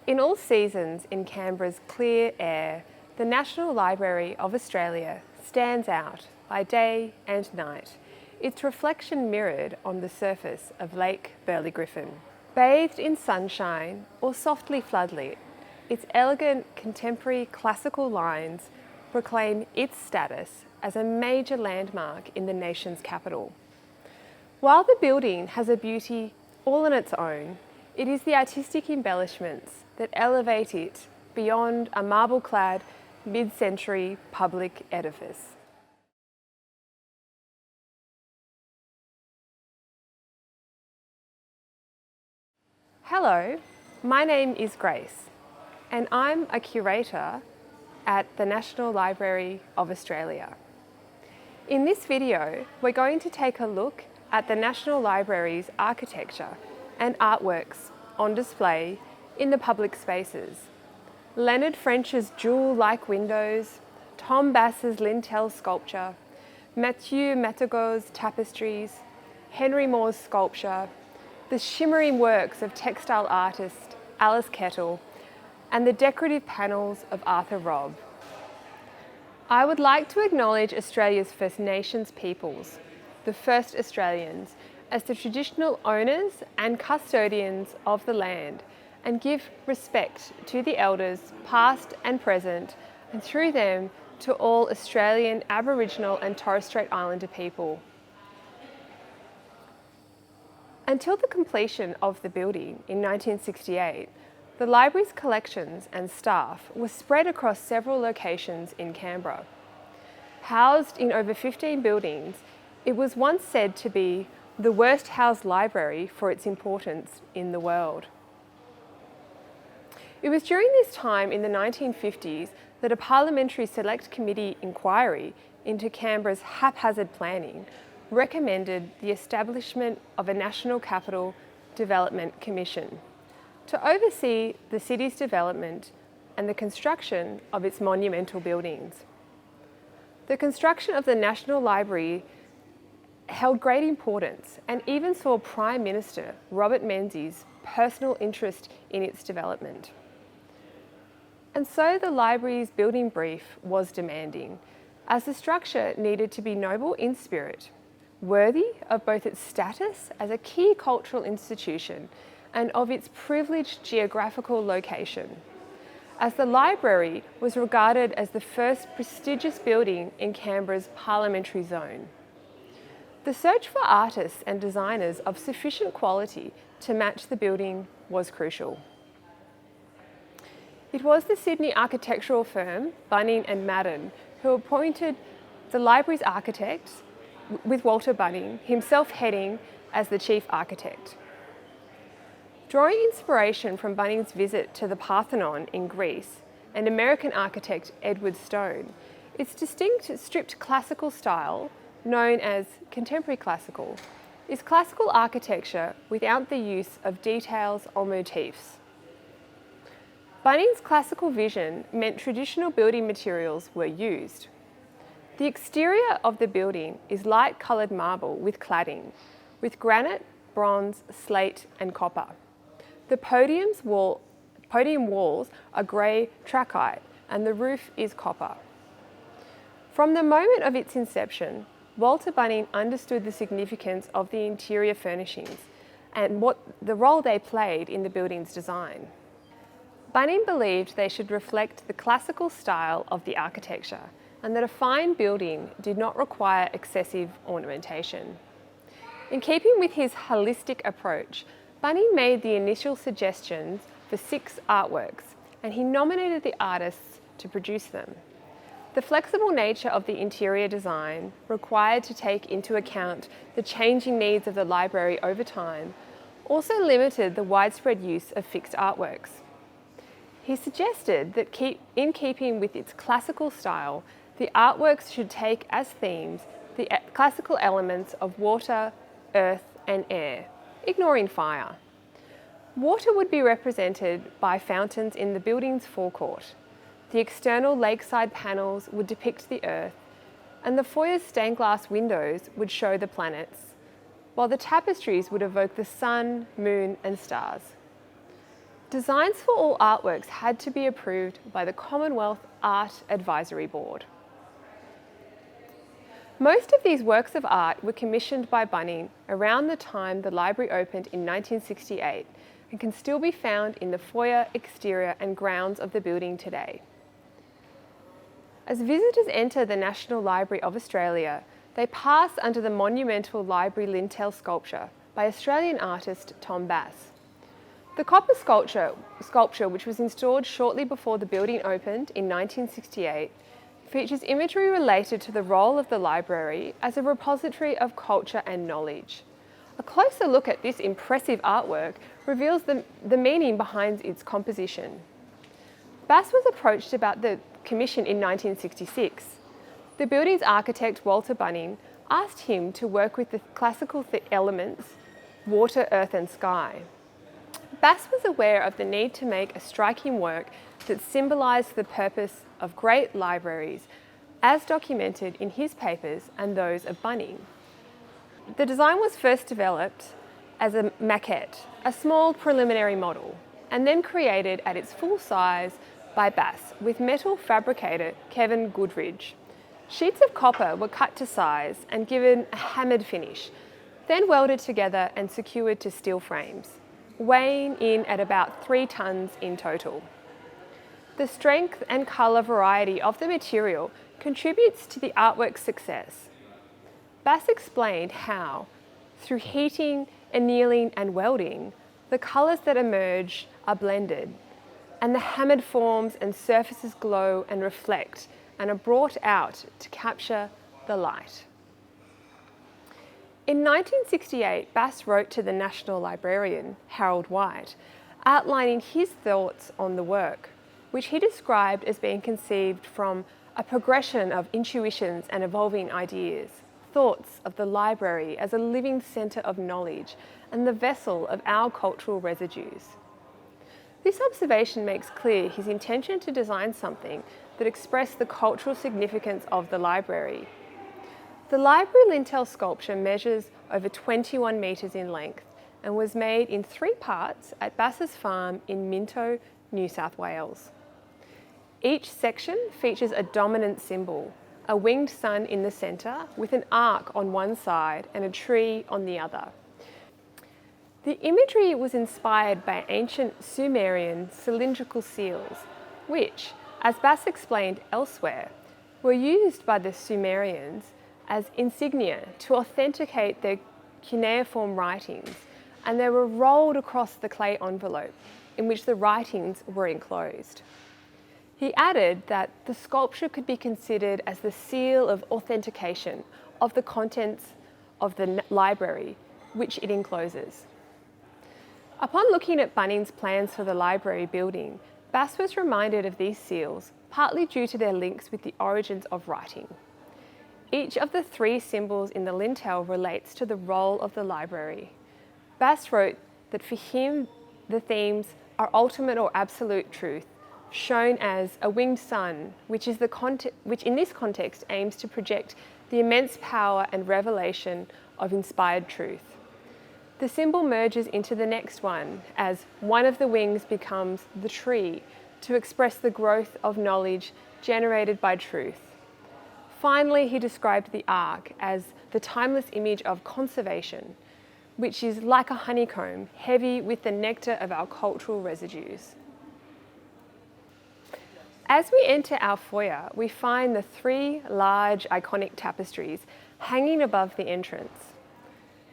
In all seasons in Canberra's clear air, the National Library of Australia stands out by day and night, its reflection mirrored on the surface of Lake Burley Griffin. Bathed in sunshine or softly floodlit, its elegant contemporary classical lines proclaim its status as a major landmark in the nation's capital. While the building has a beauty all on its own, it is the artistic embellishments that elevate it beyond a marble-clad, mid-century public edifice. Hello, my name is Grace, and I'm a curator at the National Library of Australia. In this video, we're going to take a look at the National Library's architecture and artworks on display in the public spaces. Leonard French's jewel-like windows, Tom Bass's lintel sculpture, Mathieu Matago's tapestries, Henry Moore's sculpture, the shimmering works of textile artist Alice Kettle, and the decorative panels of Arthur Robb. I would like to acknowledge Australia's First Nations peoples, the first Australians, as the traditional owners and custodians of the land, and give respect to the elders past and present, and through them to all Australian Aboriginal and Torres Strait Islander people. Until the completion of the building in 1968, the library's collections and staff were spread across several locations in Canberra. Housed in over 15 buildings, it was once said to be the worst housed library for its importance in the world. It was during this time in the 1950s that a Parliamentary Select Committee inquiry into Canberra's haphazard planning recommended the establishment of a National Capital Development Commission to oversee the city's development and the construction of its monumental buildings. The construction of the National Library held great importance and even saw Prime Minister Robert Menzies' personal interest in its development. And so the library's building brief was demanding, as the structure needed to be noble in spirit, worthy of both its status as a key cultural institution and of its privileged geographical location, as the library was regarded as the first prestigious building in Canberra's parliamentary zone. The search for artists and designers of sufficient quality to match the building was crucial. It was the Sydney architectural firm Bunning and Madden who appointed the library's architects, with Walter Bunning himself heading as the chief architect. Drawing inspiration from Bunning's visit to the Parthenon in Greece and American architect Edward Stone, its distinct stripped classical style, known as contemporary classical, is classical architecture without the use of details or motifs. Bunning's classical vision meant traditional building materials were used. The exterior of the building is light-coloured marble with cladding, with granite, bronze, slate and copper. The podium walls are grey trachyte and the roof is copper. From the moment of its inception, Walter Bunning understood the significance of the interior furnishings and the role they played in the building's design. Bunning believed they should reflect the classical style of the architecture and that a fine building did not require excessive ornamentation. In keeping with his holistic approach, Bunning made the initial suggestions for 6 artworks, and he nominated the artists to produce them. The flexible nature of the interior design, required to take into account the changing needs of the library over time, also limited the widespread use of fixed artworks. He suggested that in keeping with its classical style, the artworks should take as themes the classical elements of water, earth and air, ignoring fire. Water would be represented by fountains in the building's forecourt. The external lakeside panels would depict the earth, and the foyer's stained glass windows would show the planets, while the tapestries would evoke the sun, moon and stars. Designs for all artworks had to be approved by the Commonwealth Art Advisory Board. Most of these works of art were commissioned by Bunning around the time the library opened in 1968 and can still be found in the foyer, exterior and grounds of the building today. As visitors enter the National Library of Australia, they pass under the monumental library lintel sculpture by Australian artist Tom Bass. The copper sculpture, which was installed shortly before the building opened in 1968, features imagery related to the role of the library as a repository of culture and knowledge. A closer look at this impressive artwork reveals the meaning behind its composition. Bass was approached about the commission in 1966. The building's architect, Walter Bunning, asked him to work with the classical elements, water, earth and sky. Bass was aware of the need to make a striking work that symbolised the purpose of great libraries, as documented in his papers and those of Bunning. The design was first developed as a maquette, a small preliminary model, and then created at its full size by Bass with metal fabricator Kevin Goodridge. Sheets of copper were cut to size and given a hammered finish, then welded together and secured to steel frames, weighing in at about 3 tonnes in total. The strength and colour variety of the material contributes to the artwork's success. Bass explained how, through heating, annealing and welding, the colours that emerge are blended, and the hammered forms and surfaces glow and reflect and are brought out to capture the light. In 1968, Bass wrote to the National Librarian, Harold White, outlining his thoughts on the work, which he described as being conceived from a progression of intuitions and evolving ideas, thoughts of the library as a living centre of knowledge and the vessel of our cultural residues. This observation makes clear his intention to design something that expressed the cultural significance of the library. The library lintel sculpture measures over 21 metres in length and was made in 3 parts at Bass's farm in Minto, New South Wales. Each section features a dominant symbol, a winged sun in the centre with an arc on one side and a tree on the other. The imagery was inspired by ancient Sumerian cylindrical seals, which, as Bass explained elsewhere, were used by the Sumerians as insignia to authenticate their cuneiform writings, and they were rolled across the clay envelope in which the writings were enclosed. He added that the sculpture could be considered as the seal of authentication of the contents of the library which it encloses. Upon looking at Bunning's plans for the library building, Bass was reminded of these seals, partly due to their links with the origins of writing. Each of the 3 symbols in the lintel relates to the role of the library. Bass wrote that for him, the themes are ultimate or absolute truth, shown as a winged sun, which in this context aims to project the immense power and revelation of inspired truth. The symbol merges into the next one as one of the wings becomes the tree to express the growth of knowledge generated by truth. Finally, he described the arc as the timeless image of conservation, which is like a honeycomb, heavy with the nectar of our cultural residues. As we enter our foyer, we find the 3 large iconic tapestries hanging above the entrance.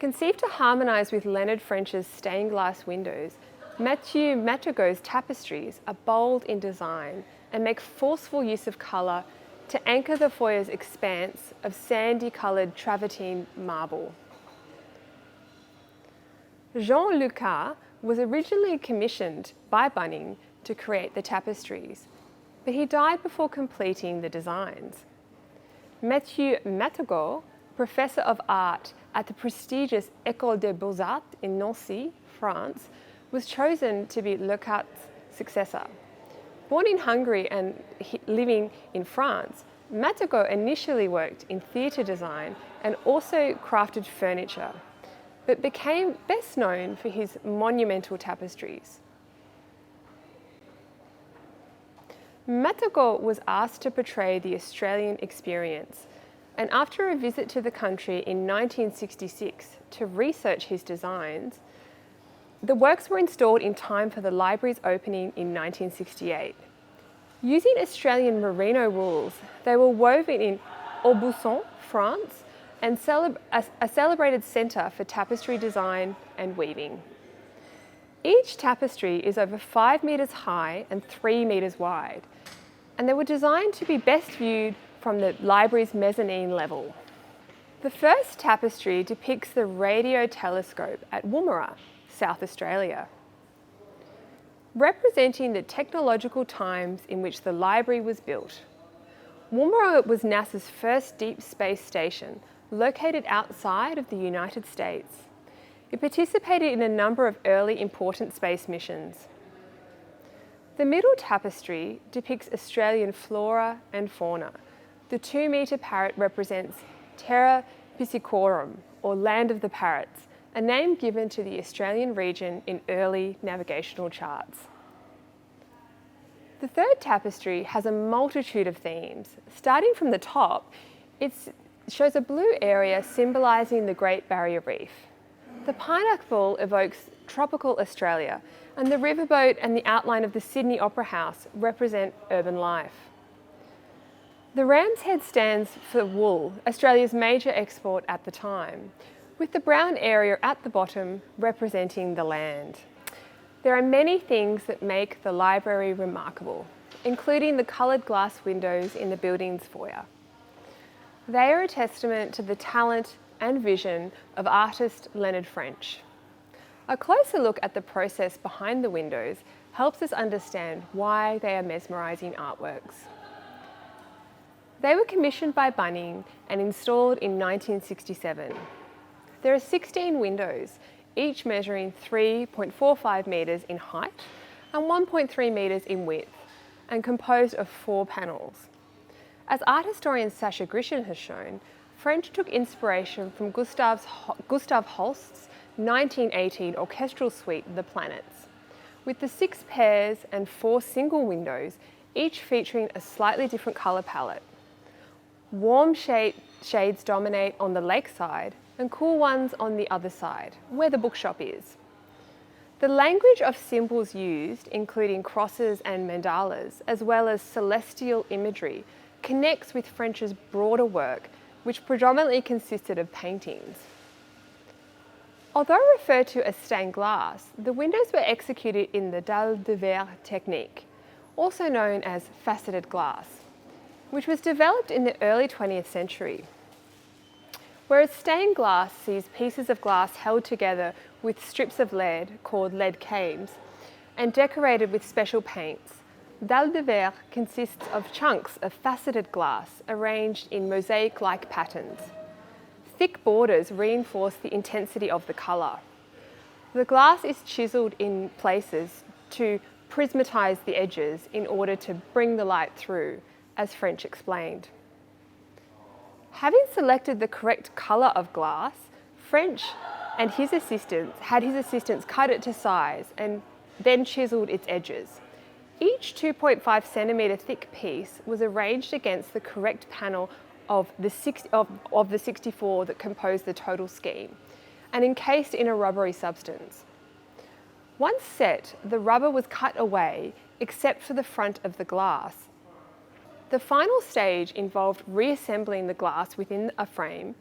Conceived to harmonise with Leonard French's stained glass windows, Mathieu Matego's tapestries are bold in design and make forceful use of colour to anchor the foyer's expanse of sandy-coloured travertine marble. Jean Lucas was originally commissioned by Bunning to create the tapestries, but he died before completing the designs. Mathieu Matego, professor of art at the prestigious École des Beaux-Arts in Nancy, France, was chosen to be Lucas' successor. Born in Hungary and living in France, Matego initially worked in theatre design and also crafted furniture, but became best known for his monumental tapestries. Matoko was asked to portray the Australian experience, and after a visit to the country in 1966 to research his designs, the works were installed in time for the library's opening in 1968. Using Australian merino wools, they were woven in Aubusson, France, and a celebrated centre for tapestry design and weaving. Each tapestry is over 5 metres high and 3 metres wide, and they were designed to be best viewed from the library's mezzanine level. The first tapestry depicts the radio telescope at Woomera, South Australia, representing the technological times in which the library was built. Woomera was NASA's first deep space station, located outside of the United States. It participated in a number of early important space missions. The middle tapestry depicts Australian flora and fauna. The 2-metre parrot represents Terra Piscicorum, or Land of the Parrots, a name given to the Australian region in early navigational charts. The third tapestry has a multitude of themes. Starting from the top, it shows a blue area symbolising the Great Barrier Reef. The pineapple evokes tropical Australia, and the riverboat and the outline of the Sydney Opera House represent urban life. The ram's head stands for wool, Australia's major export at the time, with the brown area at the bottom representing the land. There are many things that make the library remarkable, including the coloured glass windows in the building's foyer. They are a testament to the talent and vision of artist Leonard French. A closer look at the process behind the windows helps us understand why they are mesmerising artworks. They were commissioned by Bunnings and installed in 1967. There are 16 windows, each measuring 3.45 metres in height and 1.3 metres in width, and composed of 4 panels. As art historian Sascha Grishin has shown, French took inspiration from Gustav Holst's 1918 orchestral suite, The Planets, with the 6 pairs and 4 single windows, each featuring a slightly different colour palette. Warm shades dominate on the lakeside and cool ones on the other side, where the bookshop is. The language of symbols used, including crosses and mandalas, as well as celestial imagery, connects with French's broader work, which predominantly consisted of paintings. Although referred to as stained glass, the windows were executed in the dalle de verre technique, also known as faceted glass, which was developed in the early 20th century. Whereas stained glass sees pieces of glass held together with strips of lead, called lead cames, and decorated with special paints, dalle de verre consists of chunks of faceted glass arranged in mosaic-like patterns. Thick borders reinforce the intensity of the colour. The glass is chiselled in places to prismatise the edges in order to bring the light through, as French explained. Having selected the correct colour of glass, French and his assistants cut it to size and then chiselled its edges. Each 2.5 centimetre thick piece was arranged against the correct panel of the 64 that composed the total scheme, and encased in a rubbery substance. Once set, the rubber was cut away except for the front of the glass. The final stage involved reassembling the glass within a frame.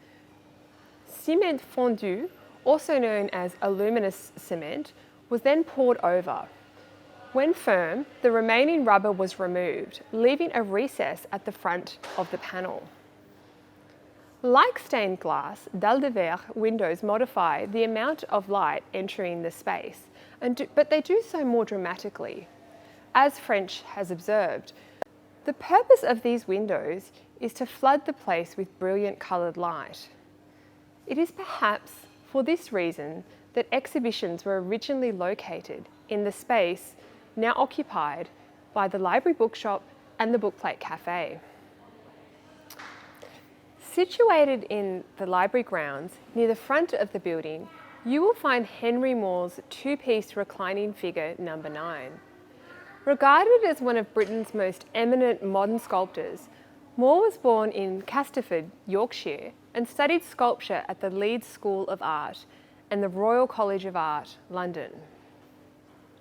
Ciment fondu, also known as aluminous cement, was then poured over. When firm, the remaining rubber was removed, leaving a recess at the front of the panel. Like stained glass, dalle de verre windows modify the amount of light entering the space, but they do so more dramatically. As French has observed, the purpose of these windows is to flood the place with brilliant coloured light. It is perhaps for this reason that exhibitions were originally located in the space now occupied by the Library Bookshop and the Bookplate Cafe. Situated in the library grounds near the front of the building, you will find Henry Moore's 2-piece reclining figure number 9. Regarded as one of Britain's most eminent modern sculptors, Moore was born in Casterford, Yorkshire, and studied sculpture at the Leeds School of Art and the Royal College of Art, London.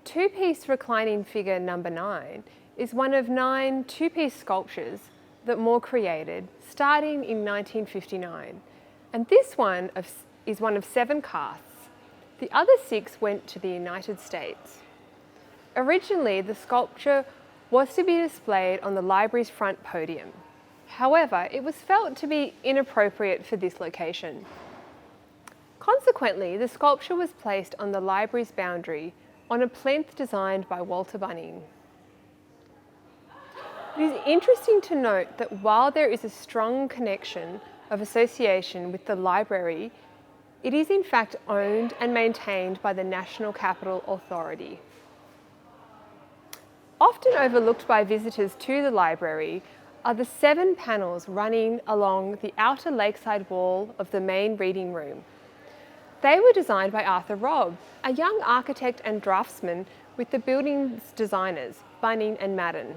Two-piece reclining figure number 9 is one of 9 two-piece sculptures that Moore created starting in 1959, and this one is one of 7 casts. The other 6 went to the United States. Originally, the sculpture was to be displayed on the library's front podium. However, it was felt to be inappropriate for this location. Consequently, the sculpture was placed on the library's boundary on a plinth designed by Walter Bunning. It is interesting to note that while there is a strong connection of association with the library, it is in fact owned and maintained by the National Capital Authority. Often overlooked by visitors to the library are the 7 panels running along the outer lakeside wall of the main reading room. They were designed by Arthur Robb, a young architect and draftsman with the building's designers, Bunning and Madden.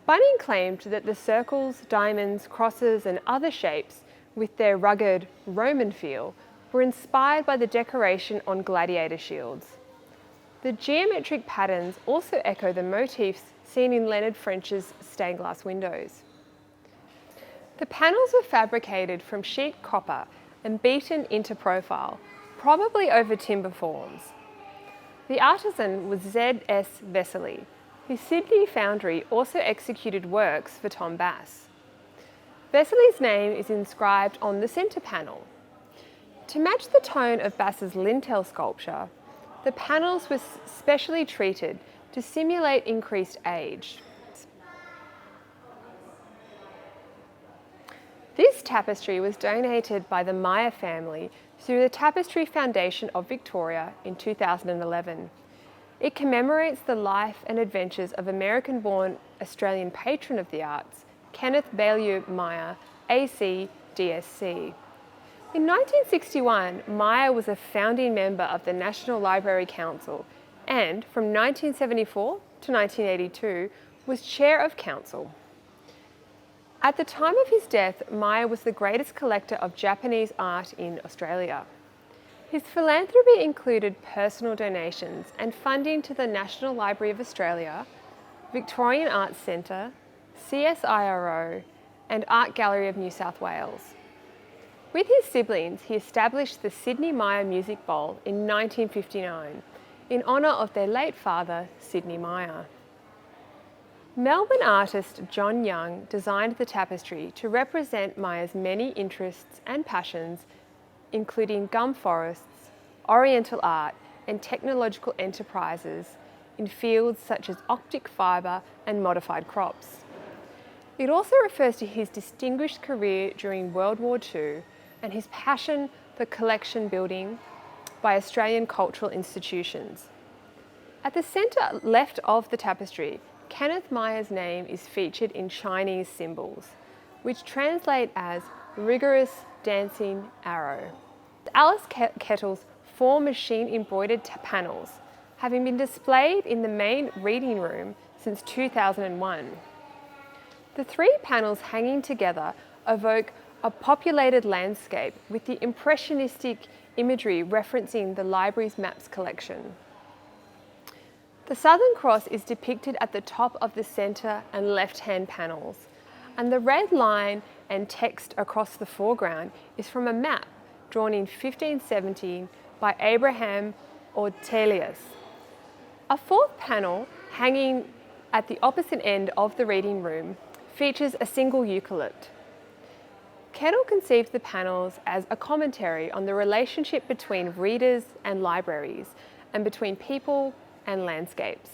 Bunning claimed that the circles, diamonds, crosses and other shapes, with their rugged Roman feel, were inspired by the decoration on gladiator shields. The geometric patterns also echo the motifs seen in Leonard French's stained glass windows. The panels were fabricated from sheet copper and beaten into profile, probably over timber forms. The artisan was Z.S. Vesely, whose Sydney foundry also executed works for Tom Bass. Vesely's name is inscribed on the centre panel. To match the tone of Bass's lintel sculpture, the panels were specially treated to simulate increased age. This tapestry was donated by the Meyer family through the Tapestry Foundation of Victoria in 2011. It commemorates the life and adventures of American-born Australian patron of the arts, Kenneth Baillieu Meyer, AC, DSC. In 1961, Meyer was a founding member of the National Library Council and, from 1974 to 1982, was chair of council. At the time of his death, Meyer was the greatest collector of Japanese art in Australia. His philanthropy included personal donations and funding to the National Library of Australia, Victorian Arts Centre, CSIRO, and Art Gallery of New South Wales. With his siblings, he established the Sidney Meyer Music Bowl in 1959 in honour of their late father, Sidney Meyer. Melbourne artist John Young designed the tapestry to represent Meyer's many interests and passions, including gum forests, oriental art, and technological enterprises in fields such as optic fibre and modified crops. It also refers to his distinguished career during World War II and his passion for collection building by Australian cultural institutions. At the centre left of the tapestry, Kenneth Meyer's name is featured in Chinese symbols, which translate as rigorous dancing arrow. Alice Kettle's 4 machine-embroidered panels, having been displayed in the main reading room since 2001. The 3 panels hanging together evoke a populated landscape with the impressionistic imagery referencing the library's maps collection. The Southern Cross is depicted at the top of the centre and left-hand panels, and the red line and text across the foreground is from a map drawn in 1517 by Abraham Ortelius. A 4th panel, hanging at the opposite end of the reading room, features a single eucalypt. Kettle conceived the panels as a commentary on the relationship between readers and libraries, and between people and landscapes.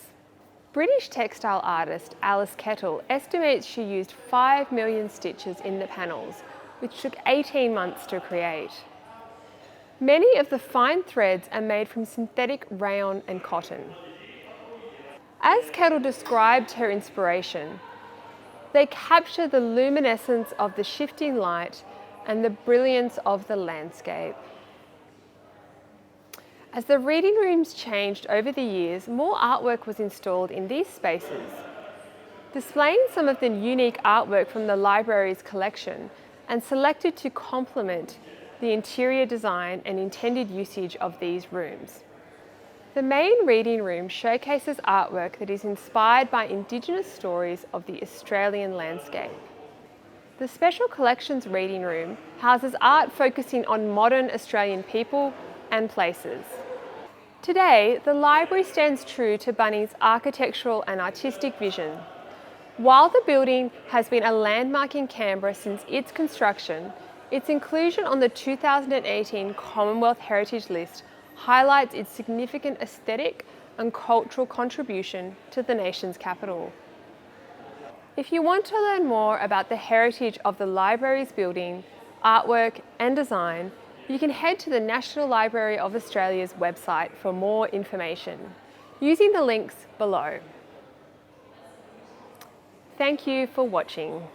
British textile artist Alice Kettle estimates she used 5 million stitches in the panels, which took 18 months to create. Many of the fine threads are made from synthetic rayon and cotton. As Kettle described her inspiration, they capture the luminescence of the shifting light and the brilliance of the landscape. As the reading rooms changed over the years, more artwork was installed in these spaces, displaying some of the unique artwork from the library's collection and selected to complement the interior design and intended usage of these rooms. The main reading room showcases artwork that is inspired by Indigenous stories of the Australian landscape. The Special Collections reading room houses art focusing on modern Australian people and places. Today, the library stands true to Bunnings' architectural and artistic vision. While the building has been a landmark in Canberra since its construction, its inclusion on the 2018 Commonwealth Heritage List highlights its significant aesthetic and cultural contribution to the nation's capital. If you want to learn more about the heritage of the library's building, artwork and design, you can head to the National Library of Australia's website for more information, using the links below. Thank you for watching.